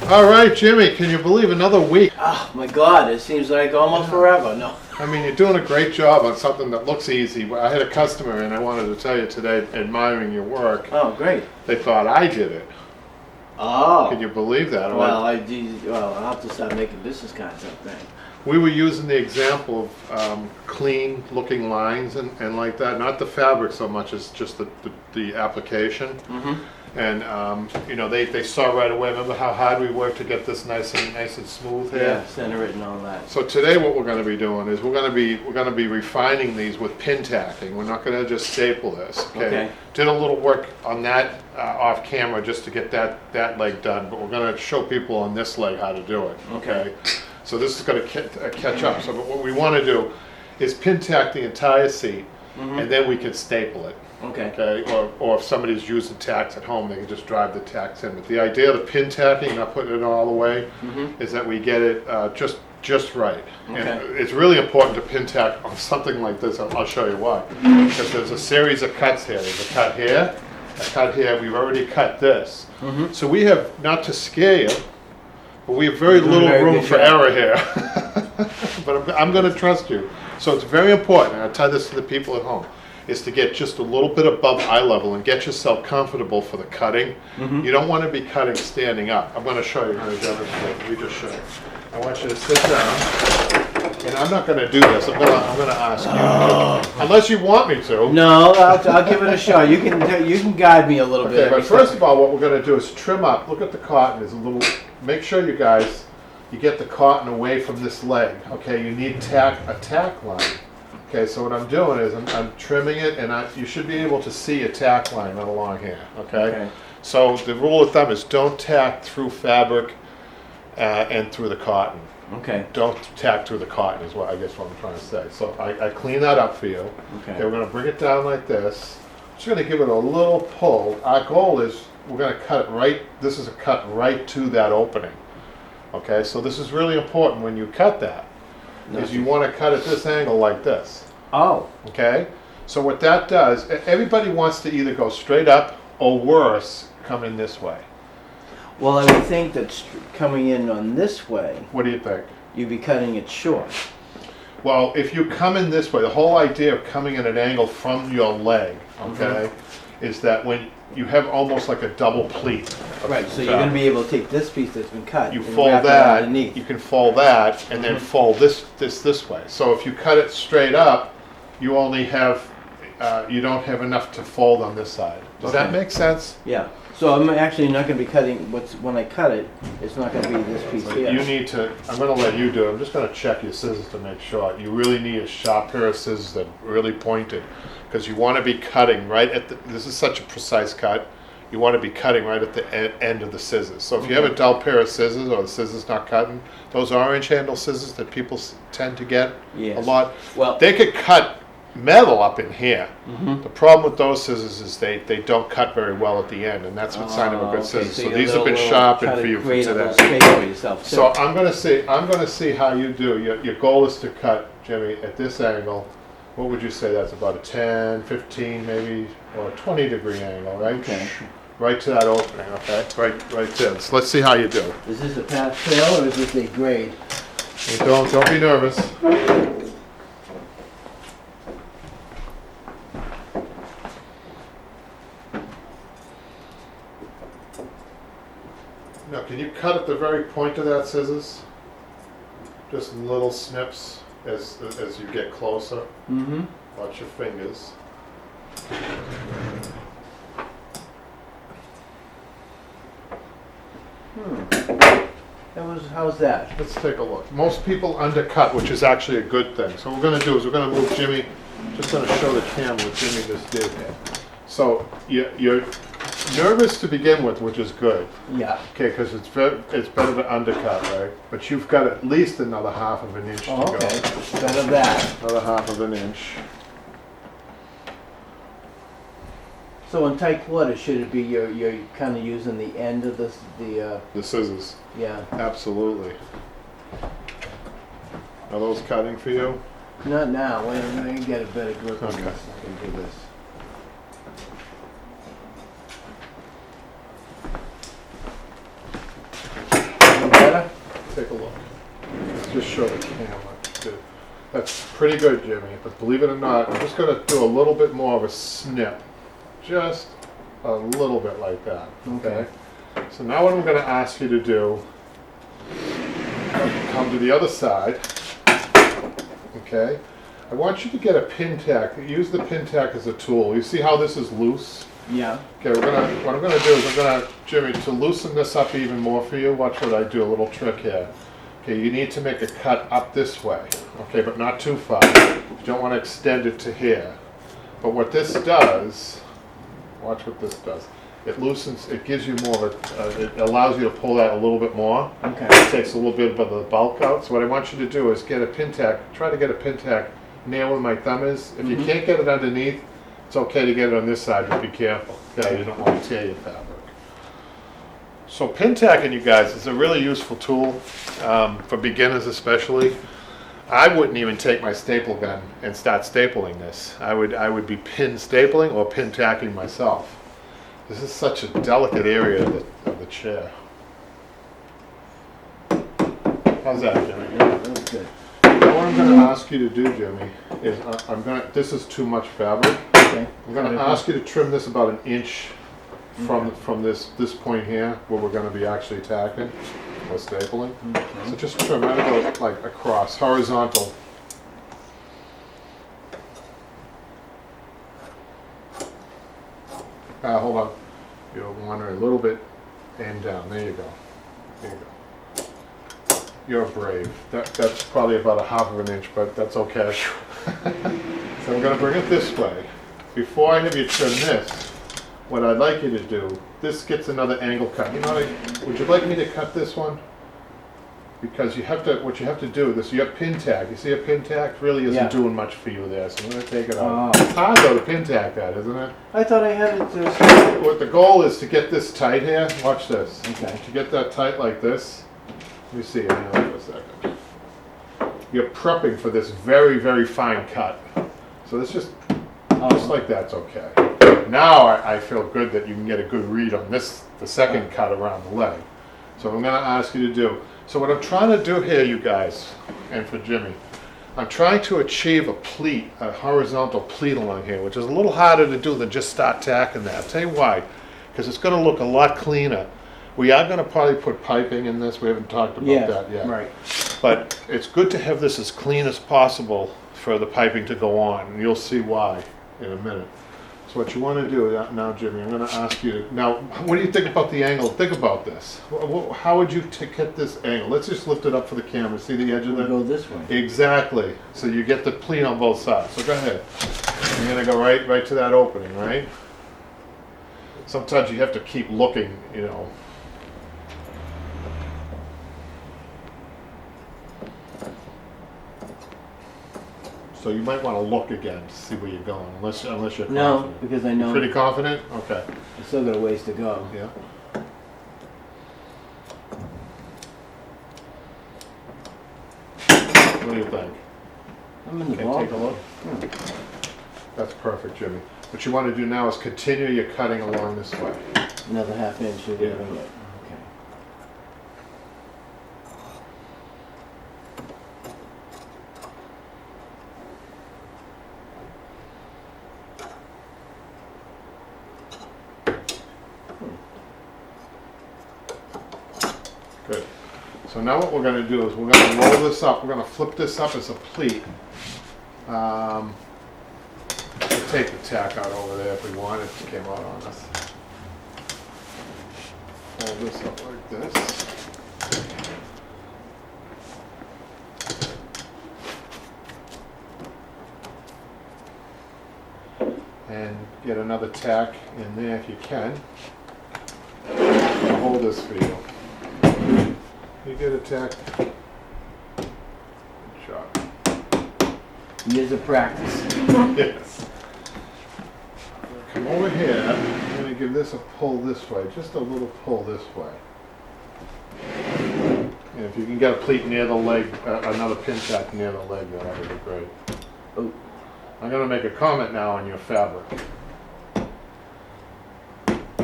All right, Jimmy, can you believe another week? Oh my God, it seems like almost forever. No. I mean, you're doing a great job on something that looks easy. I had a customer, and I wanted to tell you today, admiring your work. Oh, great. They thought I did it. Oh. Can you believe that? Well, I'll have to start making business cards, I think. We were using the example of clean looking lines and like that, not the fabric so much as just the application. Mm-hmm. And you know, they saw right away. Remember how hard we worked to get this nice and smooth here? Yeah, center it and all that. So today what we're going to be doing is we're going to be refining these with pin tacking. We're not going to just staple this. Okay. Did a little work on that off camera just to get that leg done, but we're going to show people on this leg how to do it. Okay. So this is going to catch up. So what we want to do is pin tack the entire seat, and then we can staple it. Okay. Or if somebody's using tacks at home, they can just drive the tacks in. But the idea of the pin tacking, not putting it all the way, is that we get it just right. Okay. And it's really important to pin tack on something like this. I'll show you why. Because there's a series of cuts here. There's a cut here, a cut here. We've already cut this. So we have, not to scare you, but we have very little room for error here. But I'm going to trust you. So it's very important, and I tell this to the people at home, is to get just a little bit above eye level and get yourself comfortable for the cutting. You don't want to be cutting standing up. I'm going to show you how to demonstrate. We just show. I want you to sit down, and I'm not going to do this. I'm going to ask you, unless you want me to. No, I'll give it a shot. You can guide me a little bit. Okay, but first of all, what we're going to do is trim up. Look at the cotton. There's a little. Make sure you guys, you get the cotton away from this leg. Okay, you need a tack line. Okay, so what I'm doing is I'm trimming it, and you should be able to see a tack line right along here. Okay? So the rule of thumb is don't tack through fabric and through the cotton. Okay. Don't tack through the cotton is what I guess what I'm trying to say. So I clean that up for you. Okay, we're going to bring it down like this. Just going to give it a little pull. Our goal is we're going to cut it right. This is a cut right to that opening. Okay, so this is really important when you cut that. Is you want to cut at this angle like this. Oh. Okay? So what that does, everybody wants to either go straight up or worse, come in this way. Well, I would think that coming in on this way, what do you think? You'd be cutting it short. Well, if you come in this way, the whole idea of coming at an angle from your leg, okay, is that when you have almost like a double pleat. Right, so you're going to be able to take this piece that's been cut. You fold that, you can fold that, and then fold this way. So if you cut it straight up, you only have, you don't have enough to fold on this side. Does that make sense? Yeah. So I'm actually not going to be cutting, when I cut it, it's not going to be this piece here. You need to, I'm going to let you do it. I'm just going to check your scissors to make sure. You really need a sharp pair of scissors that are really pointed. Because you want to be cutting right at the, this is such a precise cut, you want to be cutting right at the end of the scissors. So if you have a dull pair of scissors or the scissors not cutting, those orange handle scissors that people tend to get a lot, they could cut metal up in here. The problem with those scissors is they don't cut very well at the end, and that's what sign of a good scissor. So these have been sharpened for you for today. So I'm going to see how you do. Your goal is to cut, Jimmy, at this angle. What would you say that's about a 10, 15 maybe, or a 20-degree angle, right? Okay. Right to that opening, okay? Right there. So let's see how you do. Is this a pass fail or is this a grade? Don't be nervous. Now, can you cut at the very point of that scissors? Just little snips as you get closer. Watch your fingers. How's that? Let's take a look. Most people undercut, which is actually a good thing. So what we're going to do is we're going to move Jimmy. Just going to show the camera what Jimmy just did here. So you're nervous to begin with, which is good. Yeah. Okay, because it's better to undercut, right? But you've got at least another half of an inch to go. Okay. Better that. Another half of an inch. So in tight quarters, should it be you're kind of using the end of the scissors? Yeah. Absolutely. Are those cutting for you? Not now. Wait a minute. I can get a better grip on this. I can do this. take a look. Let's just show the camera. Good. That's pretty good, Jimmy, but believe it or not, I'm just gonna do a little bit more of a snip. Just a little bit like that, okay? So now what I'm gonna ask you to do, come to the other side, okay? I want you to get a pin tack. Use the pin tack as a tool. You see how this is loose? Yeah. Okay, what I'm gonna do is Jimmy, to loosen this up even more for you, watch what I do, a little trick here. Okay, you need to make a cut up this way, okay, but not too far. You don't want to extend it to here. But what this does, watch what this does. It loosens, it gives you more of a, it allows you to pull that a little bit more. Okay. It takes a little bit of the bulk out. So what I want you to do is get a pin tack, try to get a pin tack near where my thumb is. If you can't get it underneath, it's okay to get it on this side, but be careful. Okay, you don't want to tear your fabric. So pin tacking, you guys, is a really useful tool for beginners especially. I wouldn't even take my staple gun and start stapling this. I would be pin stapling or pin tacking myself. This is such a delicate area of the chair. How's that, Jimmy? Yeah, that's good. Now what I'm going to ask you to do, Jimmy, is this is too much fabric. Okay. I'm going to ask you to trim this about 1 inch from this point here, where we're going to be actually tacking or stapling. So just trim right about like across, horizontal. Hold on. You'll want a little bit and down. There you go. There you go. You're brave. That's probably about 1/2 inch, but that's okay. So I'm going to bring it this way. Before I have you trim this, what I'd like you to do, this gets another angle cut. You know what? Would you like me to cut this one? Because you have to. What you have to do is you have pin tack. You see a pin tack really isn't doing much for you there. So I'm going to take it out. It's hard though to pin tack that, isn't it? I thought I had it to... What the goal is to get this tight here. Watch this. Okay. To get that tight like this. Let me see. Hang on for a second. You're prepping for this very, very fine cut. So it's just like that's okay. Now I feel good that you can get a good read on this, the second cut around the leg. So I'm going to ask you to do. So what I'm trying to do here, you guys, and for Jimmy, I'm trying to achieve a pleat, a horizontal pleat along here, which is a little harder to do than just start tacking that. I'll tell you why. Because it's going to look a lot cleaner. We are going to probably put piping in this. We haven't talked about that yet. Right. But it's good to have this as clean as possible for the piping to go on, and you'll see why in a minute. So what you want to do now, Jimmy, I'm going to ask you to, now, what do you think about the angle? Think about this. How would you get this angle? Let's just lift it up for the camera. See the edge of We'll that? go this way. Exactly. So you get the pleat on both sides. So go ahead. You're going to go right to that opening, right? Sometimes you have to keep looking, you know. So you might want to look again to see where you're going, unless you're confident. No, because I know Pretty confident? Okay. I still got a ways to go. Yeah. What do you think? I'm in the Okay, ball. take a look. That's perfect, Jimmy. What you want to do now is continue your cutting along this way. Another 1/2 inch. You're Yeah. leaving it. Okay. Good. So now what we're going to do is we're going to roll this up. We're going to flip this up as a pleat. We'll take the tack out over there if we want. It came out on us. Fold this up like this. And get another tack in there if you can. I'll hold this for you. You get a tack. Good job. Years of practice. Yes. Come over here. I'm going to give this a pull this way. Just a little pull this way. And if you can get a pleat near the leg, another pin tack near the leg, that would be great. Oh. I'm going to make a comment now on your fabric.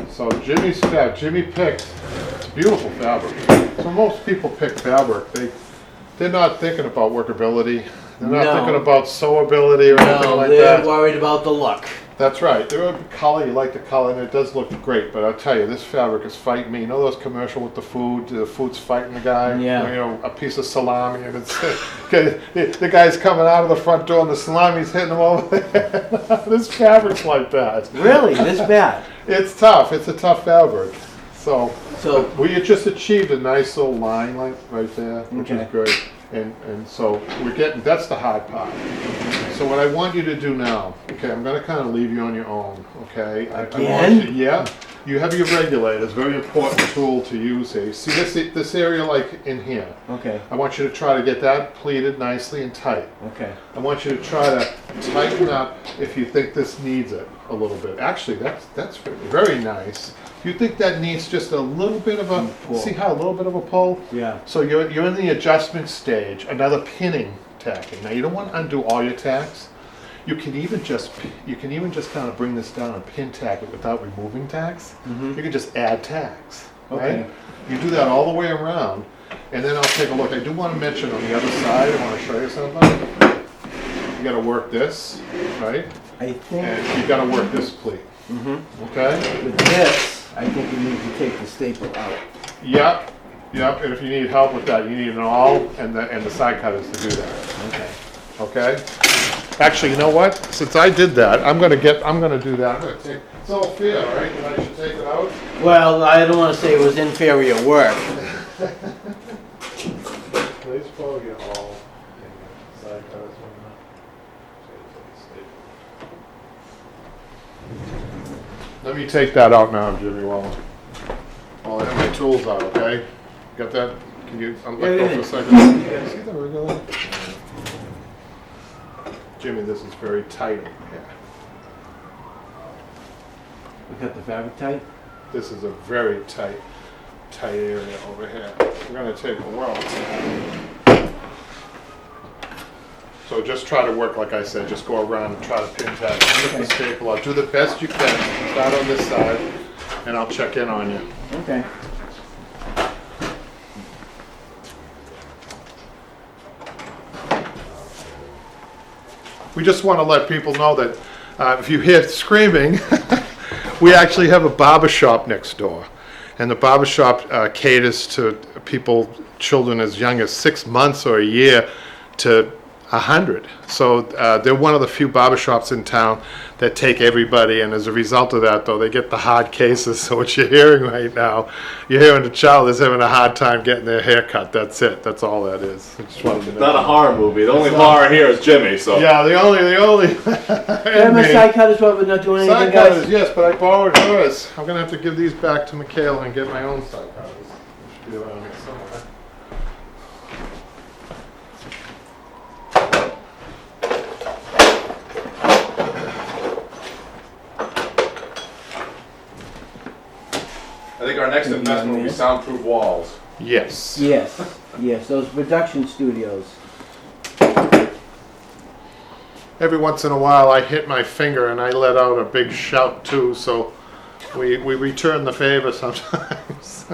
So Jimmy picked, to beautiful fabric. So most people pick fabric, they're not thinking about workability. They're not No. thinking about sewability or anything No, like they're that. worried about the look. That's right. There are color, you like the color, and it does look great. But I'll tell you, this fabric is fighting me. You know those commercial with the food's fighting the guy? Yeah. You know, a piece of salami, and it's the guy's coming out of the front door, and the salami's hitting him over there. This fabric's like that. Really? This bad? It's tough. It's a tough fabric. So So, we had just achieved a nice little line length right there, which Okay. is great. And so we're getting, that's the hard part. So what I want you to do now, okay, I'm gonna kind of leave you on your own, okay? I want Again? you- Yeah, you have your regulators, very important tool to use here. See this area like in here? okay, I want you to try to get that pleated nicely and tight. okay. I want you to try to tighten up if you think this needs it a little bit. Actually, that's very nice. If you think that needs just a little bit of a, Pull. see how a little bit of a pull? Yeah. So you're in the adjustment stage, another pinning tacking. Now you don't want to undo all your tacks. You can even just kind of bring this down and pin tack it without removing tacks. You can just add tacks, Okay. right? You do that all the way around, and then I'll take a look. I do want to mention on the other side, I want to show you something. You got to work this, right? I think And you got to work this pleat. Okay? with this, I think you need to take the staple out. Yep. Yep. And if you need help with that, you need an awl and the side cutters to do that. Okay. Okay? Actually, you know what? Since I did that, I'm gonna do that. I'm gonna take, it's all fair, right? That I should take it out? Well, I don't want to say it was inferior work. Please probably get all side cutters. Let me take that out now, Jimmy, while I have my tools out, okay? Got that? Can you let go for a second? See the regular? Jimmy, this is very tight over here. We cut the fabric tight? This is a very tight area over here. We're gonna take a weld. So just try to work, like I said, just go around and try to pin tack. Get the staple out. Do the best you can. Start on this side, and I'll check in on you. Okay. We just want to let people know that if you hear screaming, we actually have a barber shop next door. And the barber shop caters to people, children as young as 6 months or a year to 100. So they're one of the few barbershops in town that take everybody, and as a result of that, though, they get the hard cases. So what you're hearing right now, you're hearing a child is having a hard time getting their hair cut. That's it. That's all that is. I just wanted to It's not a mention. horror movie. The only horror here is Jimmy. So Yeah, the only. And my side cutters probably not doing anything, Side guys. cutters, yes, but I borrowed hers. I'm gonna have to give these back to Michaela and get my own side cutters. Should be around here somewhere. I think our next investment will be soundproof walls. Yes. Yes, yes, those production studios. Every once in a while, I hit my finger and I let out a big shout too. So we return the favor sometimes.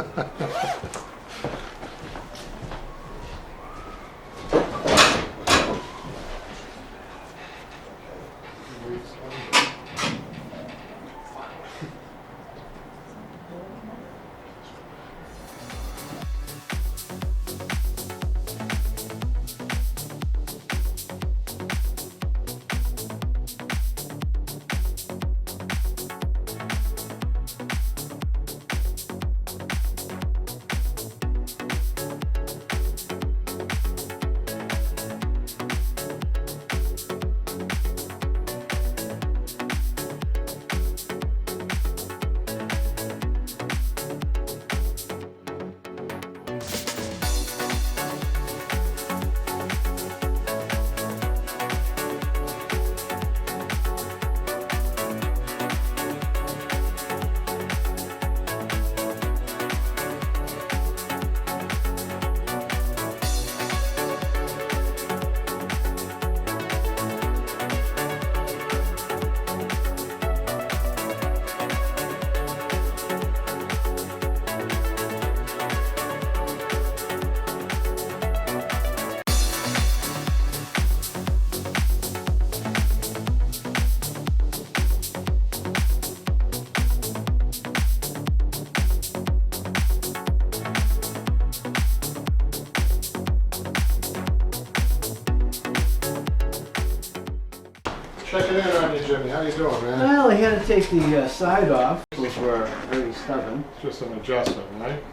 Checking in on you, Jimmy. How you doing, man? Well, I had to take the side off. Those were very stubborn. Just an adjustment, right?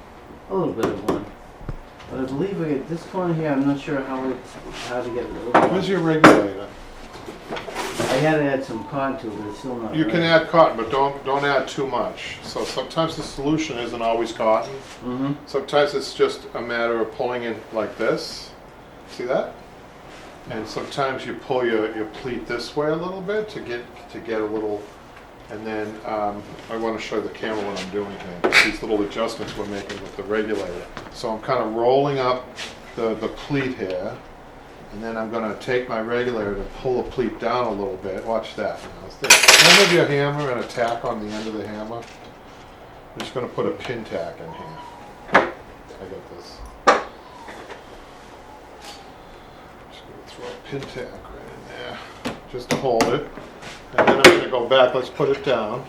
A little bit of one. But I believe we get this corner here. I'm not sure how to get it a little more. Where's your regulator? I had to add some contour, but it's still not You right. can add cotton, but don't add too much. So sometimes the solution isn't always cotton. Mm-hmm. Sometimes it's just a matter of pulling it like this. See that? And sometimes you pull your pleat this way a little bit to get a little. And then I want to show the camera what I'm doing here. These little adjustments we're making with the regulator. So I'm kind of rolling up the pleat here. And then I'm going to take my regulator to pull the pleat down a little bit. Watch that. End of your hammer and a tack on the end of the hammer. I'm just going to put a pin tack in here. I got this. Just going to throw a pin tack right in there, just to hold it. And then I'm going to go back. Let's put it down.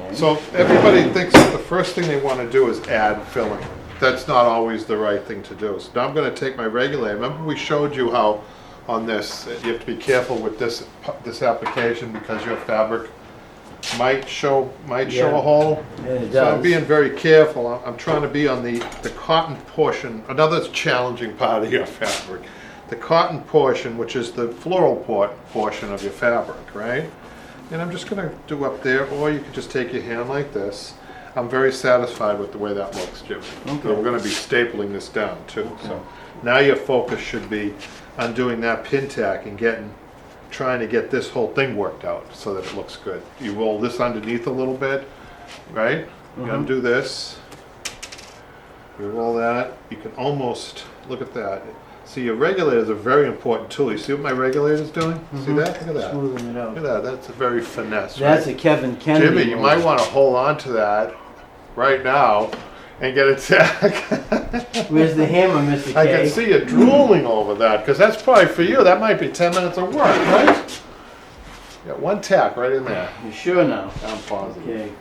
Okay. So everybody thinks that the first thing they want to do is add filling. That's not always the right thing to do. So now I'm going to take my regulator. Remember we showed you how on this you have to be careful with this application because your fabric might show a hole. Yeah, it So I'm does. being very careful. I'm trying to be on the cotton portion. Another challenging part of your fabric. The cotton portion, which is the floral portion of your fabric, right? And I'm just going to do up there, or you can just take your hand like this. I'm very satisfied with the way that looks, Jim. Okay. So we're going to be stapling this down too. Okay. So now your focus should be on doing that pin tack and trying to get this whole thing worked out so that it looks good. You roll this underneath a little bit, right? You undo this. You roll that. You can almost look at that. See, your regulators are a very important tool. You see what my regulator's doing? See that? Look at that. Smoothing it Look out. at that. That's a very finesse. That's right? a Kevin Kennedy. Jimmy, you might want to hold on to that right now and get a tack. Where's the hammer, Mr. K? I can see you drooling over that because that's probably for you. That might be 10 minutes of work, right? Yeah, one tack right in there. You sure now? I'm positive. Okay.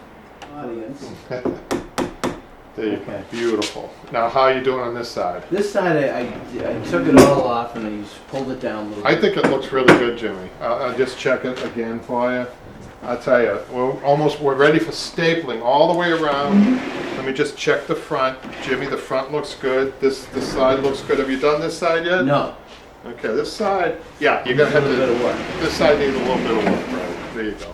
Audience. There you go. Okay. Beautiful. Now, how are you doing on this side? This side, I took it all off and I just pulled it down a little I bit. think it looks really good, Jimmy. I'll just check it again for you. I'll tell you, we're ready for stapling all the way around. Let me just check the front. Jimmy, the front looks good. This side looks good. Have you done this side yet? No. Okay, this side, yeah, you're gonna have A little bit of to, work. this side needs a little bit of work, right? There you go.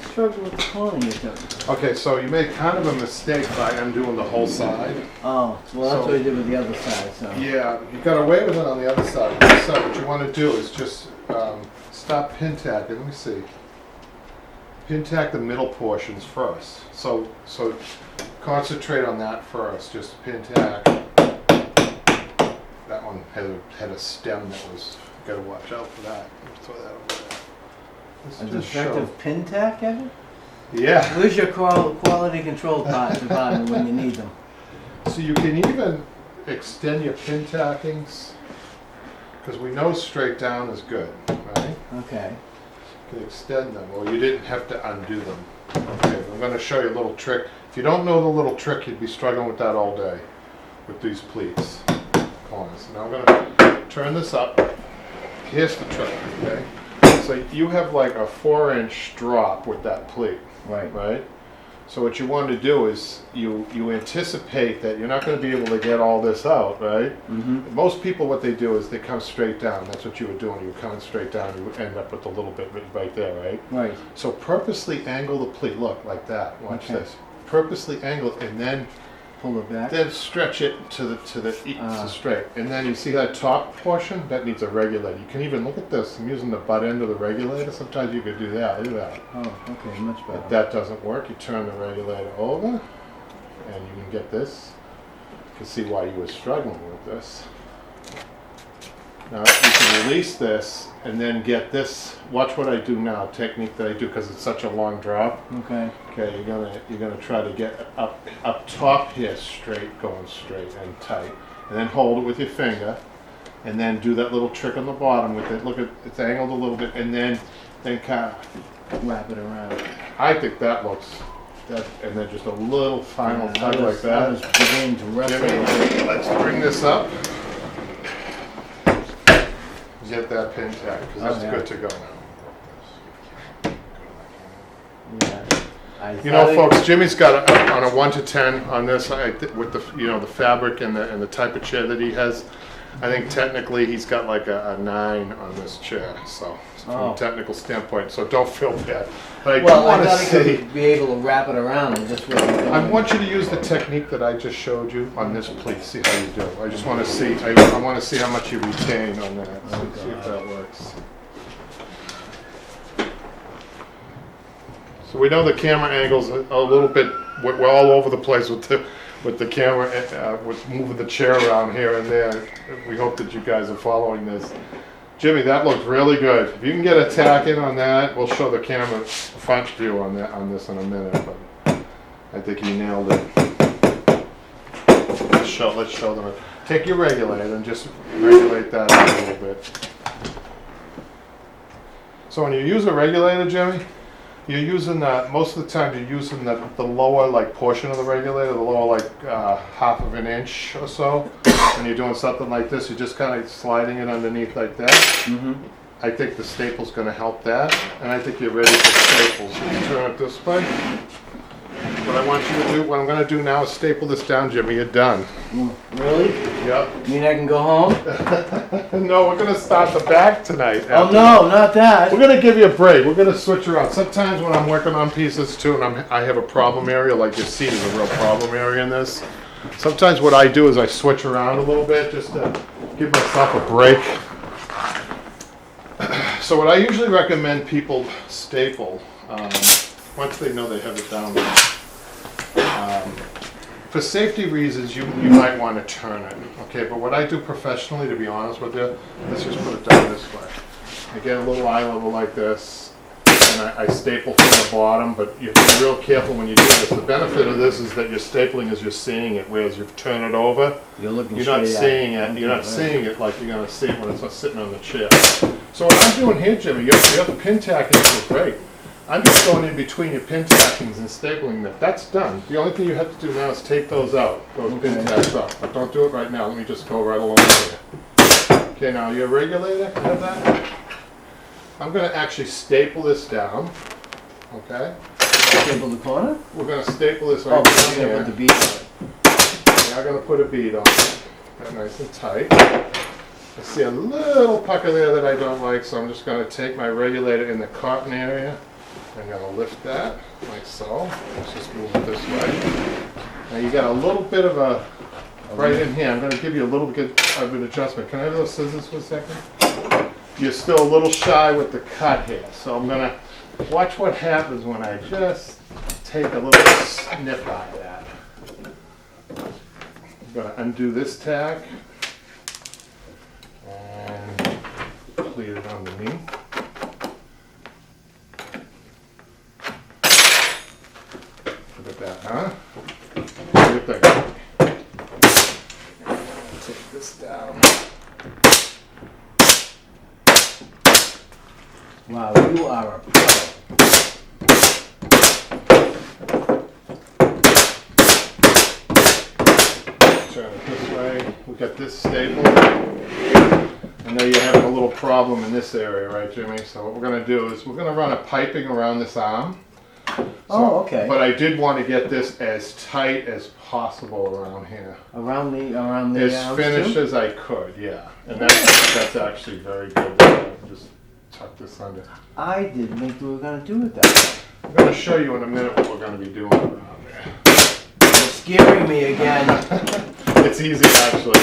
Struggle with the corner you took. Okay, so you made kind of a mistake by undoing the whole side. Oh, well that's So- what I did with the other side, so. Yeah, you got away with it on the other side. This side, what you want to do is just stop pin tacking. Let me see. Pin tack the middle portions first. So concentrate on that first. Just pin tack. That one had a stem that was. You got to watch out for that. Throw that over there. This A is just show. defective pin tack, Evan? Yeah. Where's your quality control department when you need them? So you can even extend your pin tackings because we know straight down is good, right? Okay. You can extend them, or you didn't have to undo them. Okay, I'm going to show you a little trick. If you don't know the little trick, you'd be struggling with that all day with these pleats. Corners. Now I'm going to turn this up. Here's the trick, okay? So you have like a 4-inch drop with that pleat, Right. right? So what you want to do is you anticipate that you're not going to be able to get all this out, right? Mm-hmm. Most people, what they do is they come straight down. That's what you were doing. You were coming straight down. You end up with a little bit right there, right? Right. So purposely angle the pleat. Look, like that. Watch Okay. this. Purposely angle it, and then pull it back. Then stretch it to straight. And then you see that top portion? That needs a regulator. You can even look at this. I'm using the butt end of the regulator. Sometimes you could do that. Look at that. Oh, okay, much better. If that doesn't work, you turn the regulator over and you can get this. You can see why you were struggling with this. Now you can release this and then get this. Watch what I do now, technique that I do because it's such a long drop. Okay. Okay, you're gonna try to get up top here straight, going straight and tight. And then hold it with your finger. And then do that little trick on the bottom with it. Look at it's angled a little bit and then kind of Wrap it around. I think that looks, and then just a little final Yeah, tug I like was that. beginning to wrestle Jimmy, with it. let's bring this up. Get that pin tag, because that's yeah. good to go. Yeah. You know, folks, Jimmy's got on a 1 to 10 on this. With the the fabric and the type of chair that he has, I think technically he's got like a 9 on this chair. So from a technical standpoint, so don't feel bad. But I do Well, I want to gotta see. be able to wrap it around and just where we're I going. want you to use the technique that I just showed you on this, please. See how you do. I just want to see. I want to see how much you retain on that. See if that works. So we know the camera angles a little bit. We're all over the place with the camera, with moving the chair around here and there. We hope that you guys are following this. Jimmy, that looks really good. If you can get a tack in on that, we'll show the camera front view on this in a minute. But I think you nailed it. Let's show them. Take your regulator and just regulate that out a little bit. So when you use a regulator, Jimmy, you're using most of the time you're using the lower portion of the regulator, the lower half of an inch or so. When you're doing something like this, you're just kind of sliding it underneath like that. Mm-hmm. I think the staple's going to help that, and I think you're ready for staples. You turn it this way. What I want you to do, what I'm going to do now is staple this down, Jimmy. You're done. Really? Yep. You mean I can go home? No, we're going to start the back tonight. Oh no, not that. We're going to give you a break. We're going to switch around. Sometimes when I'm working on pieces too, and I have a problem area, like your seat is a real problem area in this. Sometimes what I do is I switch around a little bit just to give myself a break. So what I usually recommend people staple, once they know they have it down, for safety reasons, you might want to turn it, okay? But what I do professionally, to be honest with you, let's just put it down this way. I get a little eye level like this, and I staple from the bottom, but you have to be real careful when you do this. The benefit of this is that you're stapling as you're seeing it, whereas you turn it over, You're looking you're not straight seeing at it. You're not seeing it like you're going to see it when it's sitting on the chair. So what I'm doing here, Jimmy, you have the pin tackings are great. I'm just going in between your pin tackings and stapling them. That's done. The only thing you have to do now is take those out, those pin tacks out. But don't do it right now. Let me just go right along with you. Okay, now your regulator, you have that? I'm going to actually staple this down. Okay? Staple the corner? We're going to staple this Oh, right but down you're here. gonna put the bead on it. Now I'm going to put a bead on it. That nice and tight. I see a little pucker there that I don't like, so I'm just going to take my regulator in the cotton area. I'm going to lift that, like so. Let's just move it this way. Now you got a little bit of a, right in here, I'm going to give you a little bit of an adjustment. Can I have those scissors for a second? You're still a little shy with the cut here, so I'm going to watch what happens when I just take a little snip out of that. I'm going to undo this tack and pleat it underneath. Look at that, huh? What do you think? Take this down. Wow, you are a pro. Turn it this way. We got this stable. I know you're having a little problem in this area, right, Jimmy? So what we're going to do is we're going to run a piping around this arm. Oh, okay. But I did want to get this as tight as possible around here. Around the As arms finished too? as I could, yeah. And that's actually very good. Just tuck this under. I didn't think we were gonna do it that way. I'm going to show you in a minute what we're going to be doing around there. Let's scaring me again. It's easy, actually.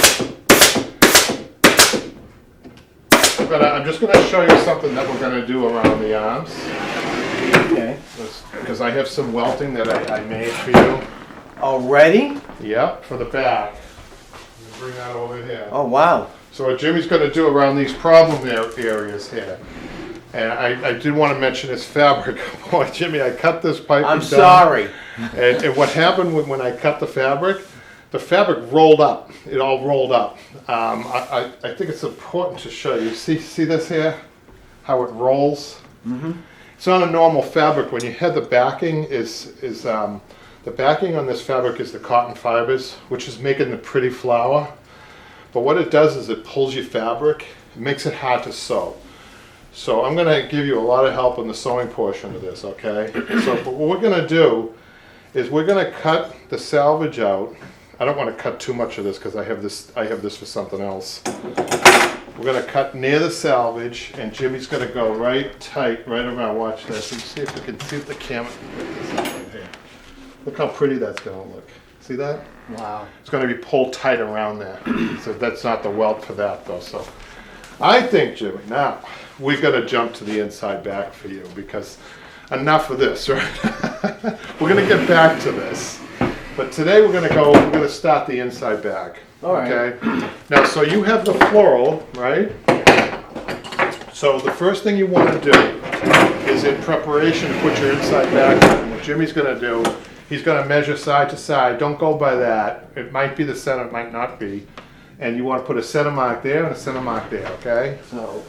I'm just going to show you something that we're going to do around the arms. Okay. Because I have some welting that I made for you. Already? Yep, for the back. Bring that over here. Oh, wow. So what Jimmy's going to do around these problem areas here, and I did want to mention this fabric. Boy, Jimmy, I cut this pipe. I'm sorry. And what happened when I cut the fabric rolled up. It all rolled up. I think it's important to show you. See this here? How it rolls? Mm-hmm. It's not a normal fabric. When you have the backing the backing on this fabric is the cotton fibers, which is making the pretty flower. But what it does is it pulls your fabric. It makes it hard to sew. So I'm going to give you a lot of help in the sewing portion of this, okay? So but what we're going to do is we're going to cut the selvage out. I don't want to cut too much of this because I have this for something else. We're going to cut near the selvage, and Jimmy's going to go right tight, right around. Watch this. And see if we can see if the camera. Look how pretty that's going to look. See that? Wow. It's going to be pulled tight around there. So that's not the welt for that, though. So I think, Jimmy, now we've got to jump to the inside back for you because enough of this, right? We're going to get back to this. But today we're going to start the inside back. All right. Okay? Now, so you have the floral, right? So the first thing you want to do is in preparation to put your inside back on. What Jimmy's going to do, he's going to measure side to side. Don't go by that. It might be the center, it might not be. And you want to put a center mark there and a center mark there, okay? So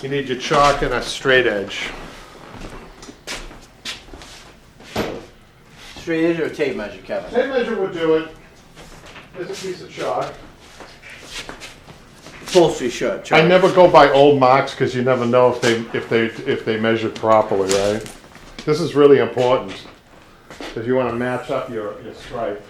You need your chalk and a straight edge. straight edge or tape measure, Kevin? Tape measure would do it. There's a piece of chalk. Upholstery shirt. I never go by old marks because you never know if they measured properly, right? This is really important because you want to match up your stripe.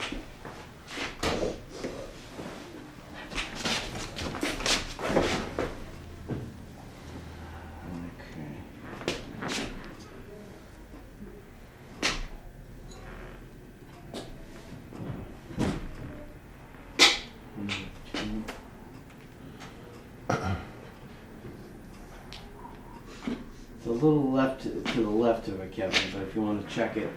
It's a little left to the left of it, Kevin, but if you want to check it.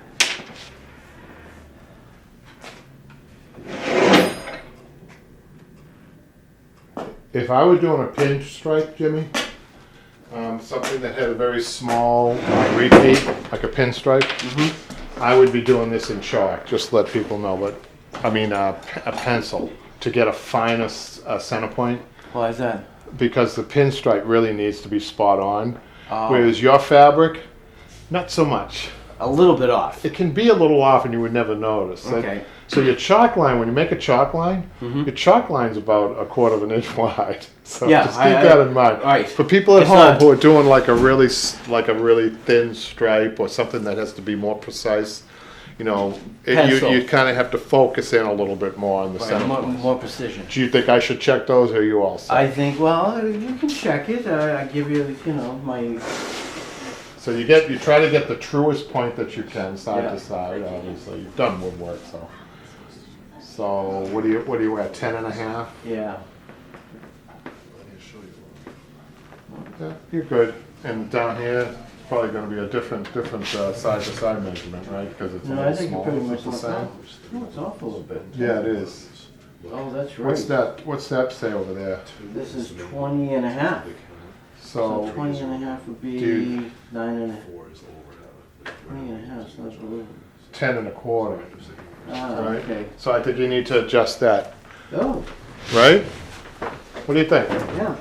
If I were doing a pinstripe, Jimmy, something that had a very small repeat, like a pinstripe, I would be doing this in chalk, just to let people know. But I mean a pencil to get a finest center point. Why is that? Because the pinstripe really needs to be spot on. Oh. Whereas your fabric, not so much. A little bit off. It can be a little off and you would never notice. Okay. So your chalk line, when you make a chalk line, your chalk line's about 1/4 of an inch wide. So Yeah, just keep that in mind. right. For people at It's home not- who are doing like a really thin stripe or something that has to be more precise, you know, Pencil. you kind of have to focus in a little bit more on the Right, center. more precision. Do you think I should check those or are you all set? I think, well, you can check it. I give you, my... So you try to get the truest point that you can, side to side. Obviously, you've done woodwork, so. So what are you at? 10.5? Yeah. Yeah, you're good. And down here, it's probably going to be a different side to side measurement, right? Because it's a No, little I think you're smaller. pretty much It's the same. Oh, it's off a little bit. Yeah, it is. Oh, that's right. What's that say over there? This is 20.5. So So 20.5 would be Dude. 9.5. 20.5, so that's a little... 10.25. Ah, Right. okay. So I think you need to adjust that, Oh, right? What do you think? yeah.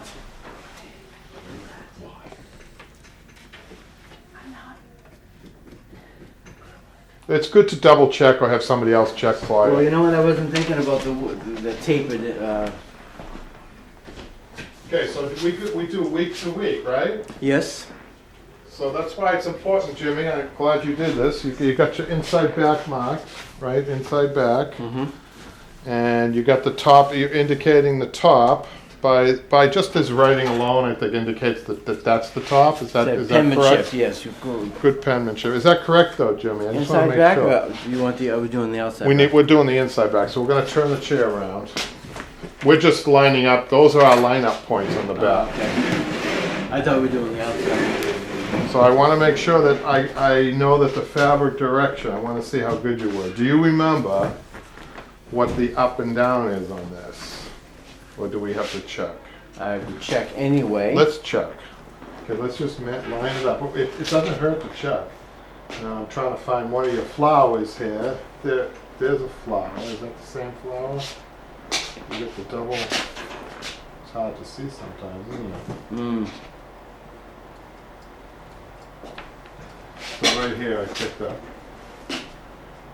It's good to double check or have somebody else check for Well, you. you know what, I wasn't thinking about the tapered, Okay, so we do week to week, right? yes? So that's why it's important, Jimmy. I'm glad you did this. You got your inside back marked, right? Inside back. Mm-hmm. And you got the top, you're indicating the top. by just his writing alone, I think indicates that that's the top. Is that Penmanship, correct? yes, you're good. Good penmanship. Is that correct though, Jimmy? I just want to Inside make back, sure. or you want are we doing the outside back? We're doing the inside back, so we're going to turn the chair around. We're just lining up. Those are our lineup points on the back. Okay. I thought we were doing the outside. So I want to make sure that I know that the fabric direction. I want to see how good you were. Do you remember what the up and down is on this, or do we have to check? I would check anyway. Let's check. Okay, let's just line it up. It doesn't hurt to check. Now I'm trying to find one of your flowers here. There's a flower. Is that the same flower? You get the double. It's hard to see sometimes, isn't it? Mm. So right here I picked up.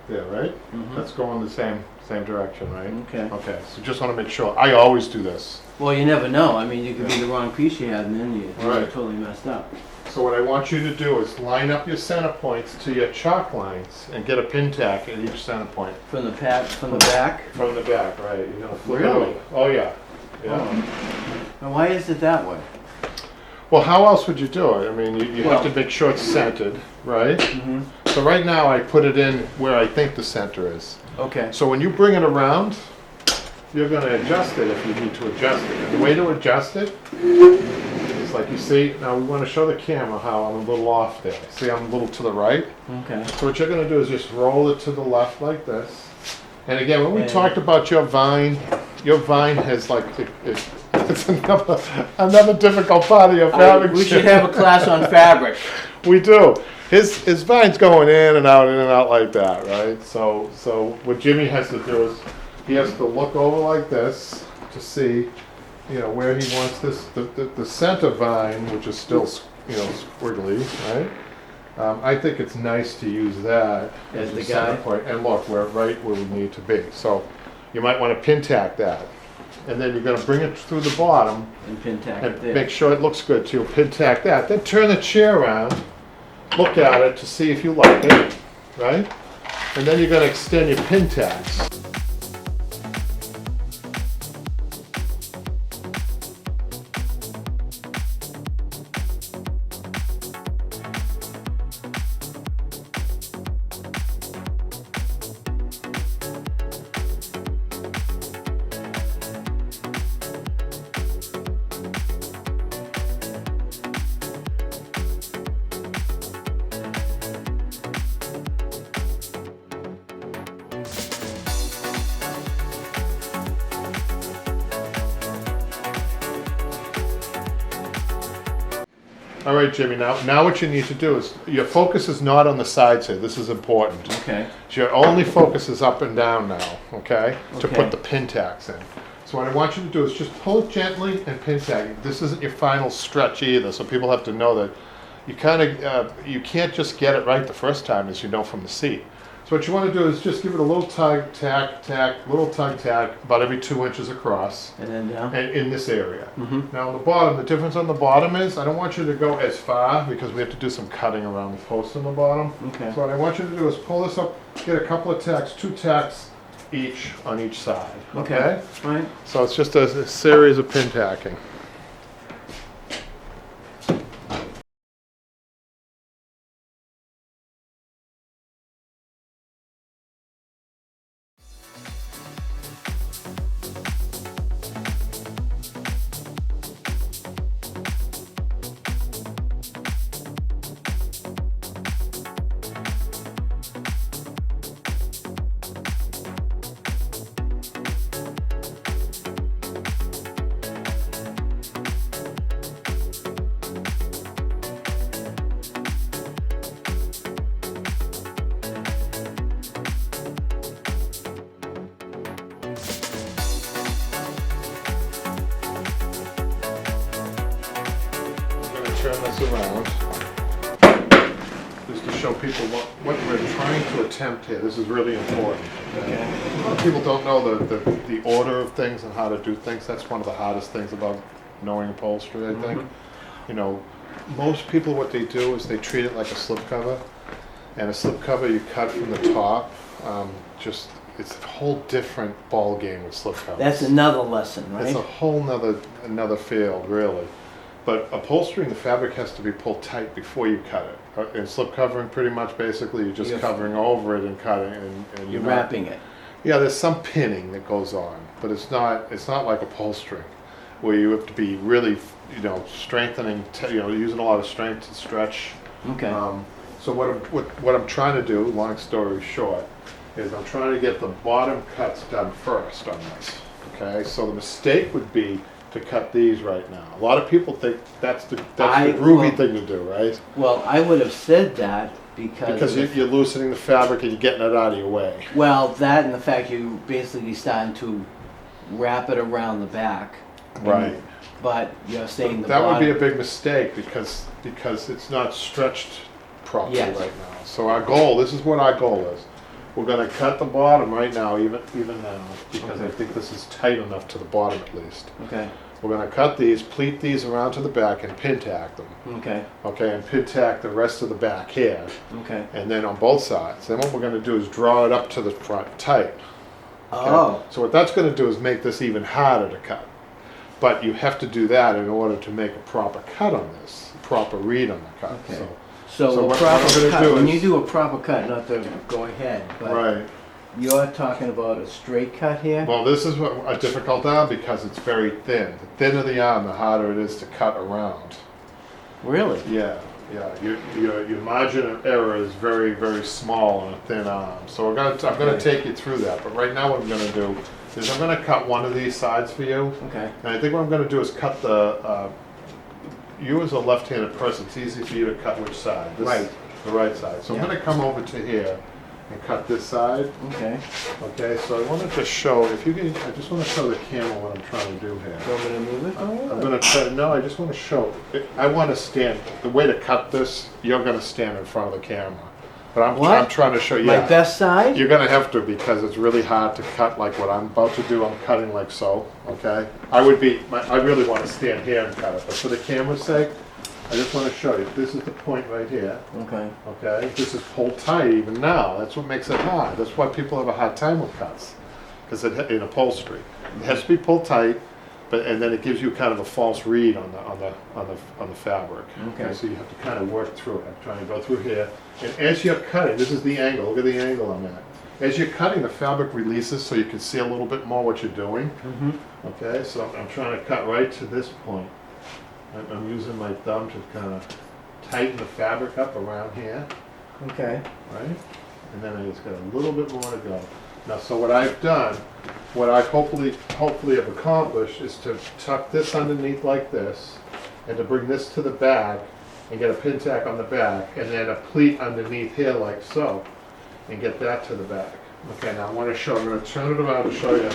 There, right? Mhm. That's going the same direction, right? Okay. Okay, so just want to make sure. I always do this. Well, you never know. I mean, you could be the wrong piece you had, and then you're Right. totally messed up. So what I want you to do is line up your center points to your chalk lines and get a pin tack at each center point. From the back. From the back. Right. You're gonna flip Really? it over. Oh yeah. Yeah. Oh. Now, why is it that way? Well, how else would you do it? I mean, you Well- have to make sure it's centered, right? Mm-hmm. So right now I put it in where I think the center is. Okay. So when you bring it around, you're going to adjust it if you need to adjust it. And the way to adjust it is like you see, now we want to show the camera how I'm a little off there. See, I'm a little to the right. Okay. So what you're going to do is just roll it to the left like this. And again, when we And- talked about your vine has like, it's another difficult part of your fabric. We should have a class on fabric. We do. His vine's going in and out like that, right? So what Jimmy has to do is he has to look over like this to see, where he wants this the center vine, which is still squiggly, right? I think it's nice to use that As the your center guide? point, and look, we're right where we need to be. So you might want to pin tack that, and then you're going to bring it through the bottom And pin tack it and there. make sure it looks good too. Pin tack that. Then turn the chair around, look at it to see if you like it, right? And then you're going to extend your pin tacks. All right, Jimmy, now what you need to do is, your focus is not on the sides here. This is important. Okay. Your only focus is up and down now, okay? To Okay. put the pin tacks in. So what I want you to do is just pull it gently and pin tag it. This isn't your final stretch either, so people have to know that you you can't just get it right the first time, as you know from the seat. So what you want to do is just give it a little tug, tack, little tug, tack, about every 2 inches across. And then down. And in this area. Mhm. Now on the bottom, the difference on the bottom is, I don't want you to go as far because we have to do some cutting around the post on the bottom. Okay. So what I want you to do is pull this up, get a couple of tacks, 2 tacks each on each side. Okay? Right. So it's just a series of pin tacking. Turn this around, just to show people what we're trying to attempt here. This is really important. Okay. A lot of people don't know the order of things and how to do things. That's one of the hardest things about knowing upholstery, I think. Most people, what they do is they treat it like a slip cover, and a slip cover you cut from the top, just it's a whole different ball game with slip covers. That's another lesson, It's a right? whole another field, really. But upholstering, the fabric has to be pulled tight before you cut it. And slip covering, pretty much, basically, you're just You're- covering over it and cutting, and You're not- wrapping it. Yeah, there's some pinning that goes on, but it's not like upholstering, where you have to be really, strengthening, using a lot of strength to stretch. Okay. So what I'm trying to do, long story short, is I'm trying to get the bottom cuts done first on this. Okay, so the mistake would be to cut these right now. A lot of people think that's the groovy thing to do, right? Well, I would have said that Because you're loosening the fabric and you're getting it out of your way. well, that and the fact you basically starting to wrap it around the back. Right. But you're saying the That would bottom. be a big mistake because it's not stretched properly Yes. right now. So this is what our goal is. We're gonna cut the bottom right now, even now, because I Okay. think this is tight enough to the bottom at least. Okay. We're gonna cut these, pleat these around to the back and pin tack them. Okay. Okay, and pin tack the rest of the back here. Okay. And then on both sides. Then what we're gonna do is draw it up to the front tight. Okay? Oh. So what that's gonna do is make this even harder to cut. But you have to do that in order to make a proper cut on this, proper read on the cut. Okay. So So, So a what proper I'm gonna cut. do When is- you do a proper cut, not to go ahead, but right. you're talking about a straight cut here. Well, this is a difficult arm because it's very thin. The thinner the arm, the harder it is to cut around. Really? Yeah, yeah. Your margin of error is very, very small on a thin arm. So I'm gonna Okay. take you through that. But right now, what I'm gonna do is I'm gonna cut one of these sides for you. Okay. And I think what I'm gonna do is cut you as a left-handed person, it's easy for you to cut which side? Right. The right side. So Yeah. I'm gonna come over to here and cut this side. Okay. Okay, so I wanted to show, I just wanna show the camera what I'm trying to do here. So I'm gonna move it. I'm gonna try, no, I just wanna show, I wanna stand, the way to cut this, you're gonna stand in front of the camera. But I'm What? trying to show you. My best side. You're gonna have to because it's really hard to cut like what I'm about to do. I'm cutting like so, okay? I really wanna stand here and cut it, but for the camera's sake, I just wanna show you. This is the point right here, Okay. okay? This is pulled tight even now. That's what makes it hard. That's why people have a hard time with cuts, because in upholstery. It has to be pulled tight, and then it gives you kind of a false read on the fabric. Okay. So you have to kind of work through it. I'm trying to go through here. And as you're cutting, this is the angle, look at the angle I'm at. As you're cutting, the fabric releases so you can see a little bit more what you're doing. Mm-hmm. Okay, so I'm trying to cut right to this point. I'm using my thumb to kind of tighten the fabric up around here, Okay. right? And then I just got a little bit more to go. Now, so what I've done, what I hopefully have accomplished is to tuck this underneath like this, and to bring this to the back, and get a pin tack on the back, and then a pleat underneath here like so, and get that to the back. Okay, now I'm going to turn it around to show you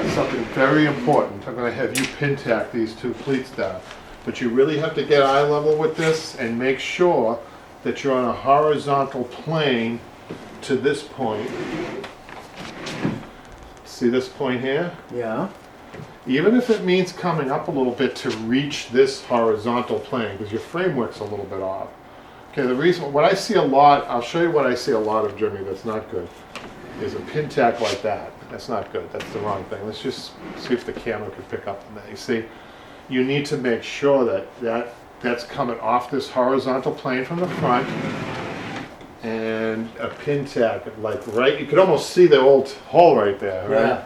something very important. I'm going to have you pin tack these two pleats down. But you really have to get eye level with this and make sure that you're on a horizontal plane to this point. See this point here? Yeah. Even if it means coming up a little bit to reach this horizontal plane, because your framework's a little bit off. Okay, the reason, what I see a lot, I'll show you what I see a lot of, Jimmy, that's not good, is a pin tack like that. That's not good, that's the wrong thing. Let's just see if the camera can pick up on that. You see, you need to make sure that's coming off this horizontal plane from the front, and a pin tack, like right, you could almost see the old hole right there, right? Yeah.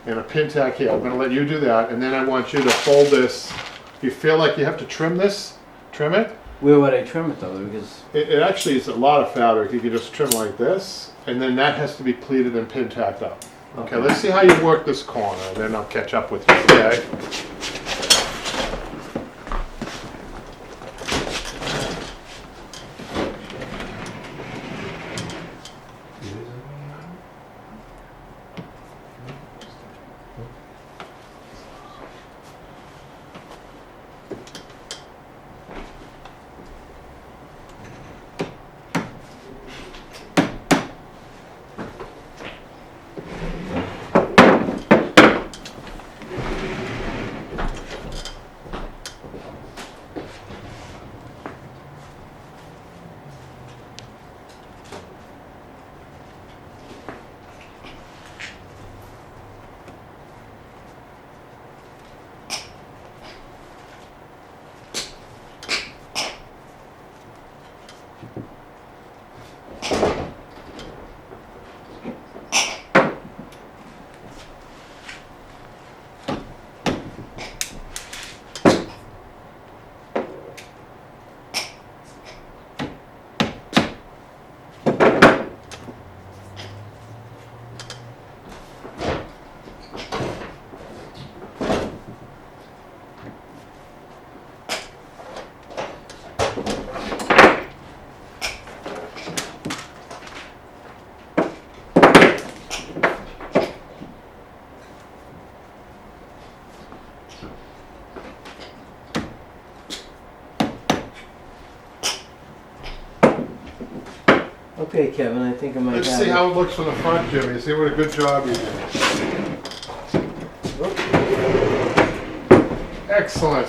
And a pin tack here. I'm going to let you do that, and then I want you to fold this. If you feel like you have to trim this, trim it. Where would I trim it though? Because It actually is a lot of fabric. You can just trim like this, and then that has to be pleated and pin tacked up. Okay, let's see how you work this corner, and then I'll catch up with you, okay? Okay, Kevin, I think I might Let's have see it. how it looks from the front, Jimmy. See what a good job you did. Excellent.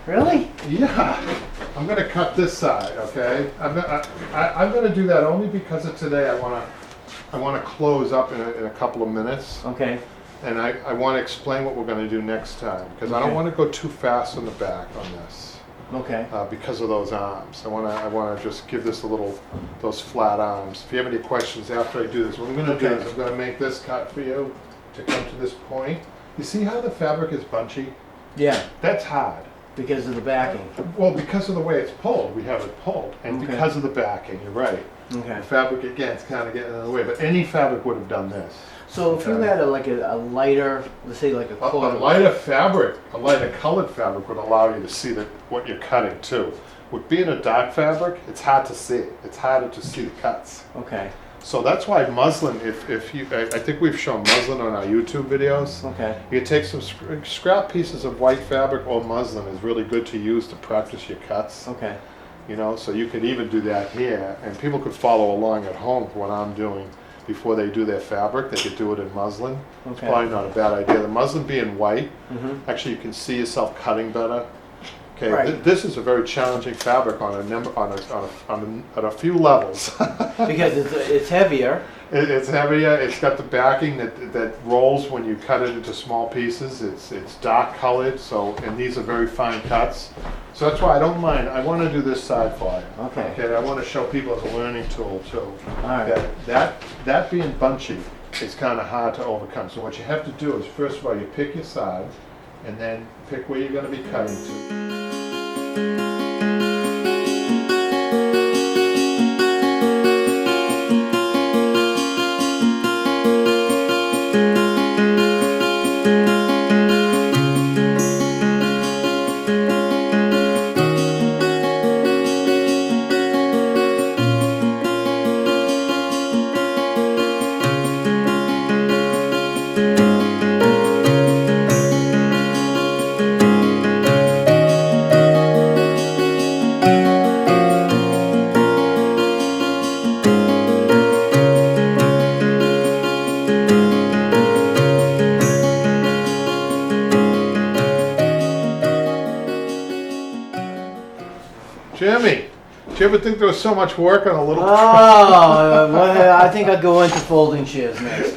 Really? Yeah. I'm going to cut this side, okay? I'm going to do that only because of today. I want to close up in a couple of minutes. Okay. And I want to explain what we're going to do next time because I don't Okay. want to go too fast on the back on this. Okay. Because of those arms. I want to just give this a little, those flat arms. If you have any questions after I do this, what I'm going to do Okay. is I'm going to make this cut for you to come to this point. You see how the fabric is bunchy? Yeah, That's hard. because of the backing. Well, because of the way it's pulled, we have it pulled, and Okay. because of the backing, you're right. Okay. The fabric, again, it's kind of getting in the way, but any fabric would have done this. So if you Okay. had a lighter, let's say like a A quarter. lighter fabric, a lighter colored fabric would allow you to see what you're cutting too. With being a dark fabric, it's hard to see. It's harder to see the cuts. Okay. So that's why muslin, if you, I think we've shown muslin on our YouTube videos. Okay. You take some scrap pieces of white fabric or muslin is really good to use to practice your cuts. Okay. You know, so you could even do that here, and people could follow along at home for what I'm doing before they do their fabric. They could do it in muslin. It's Okay. probably not a bad idea. The muslin being white, Mhm. actually you can see yourself cutting better. Okay, Right. this is a very challenging fabric on a few levels. Because it's heavier. It's heavier. It's got the backing that rolls when you cut it into small pieces. It's dark colored, so and these are very fine cuts. So that's why I don't mind. I want to do this side for you. Okay. Okay. I want to show people as a learning tool too. All right. That being bunchy is kind of hard to overcome. So what you have to do is first of all you pick your side, and then pick where you're going to be cutting to. Jimmy, do you ever think there was so much work on a little? Oh, well, I think I'll go into folding chairs next.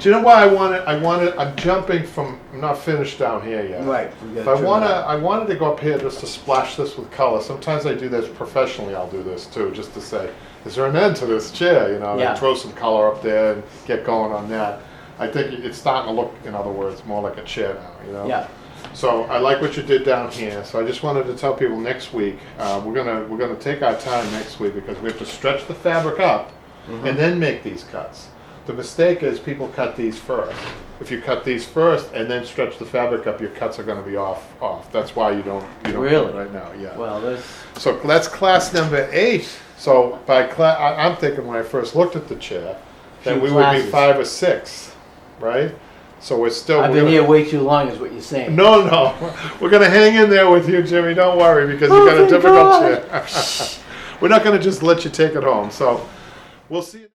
Do you know why I'm jumping from, I'm not finished down here yet. Right. we If gotta trim that. I wanted to go up here just to splash this with color. Sometimes I do this professionally, I'll do this too, just to say, is there an end to this chair, you know, Yeah. and throw some color up there and get going on that. I think it's starting to look, in other words, more like a chair now, you know? Yeah. So I like what you did down here. So I just wanted to tell people next week, we're gonna take our time next week because we have to stretch the fabric up and then make these cuts. The mistake is people cut these first. If you cut these first and then stretch the fabric up, your cuts are going to be off. That's why you don't Really? do it right now. Yeah. Well, that's So that's class number 8. So by class, I'm thinking when I first looked at the chair, that Few we would be classes. 5 or 6, right? So we're still. I've been here way too long, is what you're saying. No, we're going to hang in there with you, Jimmy. Don't worry, because you Oh, got a thank difficult God. chair. We're not going to just let you take it home. So we'll see.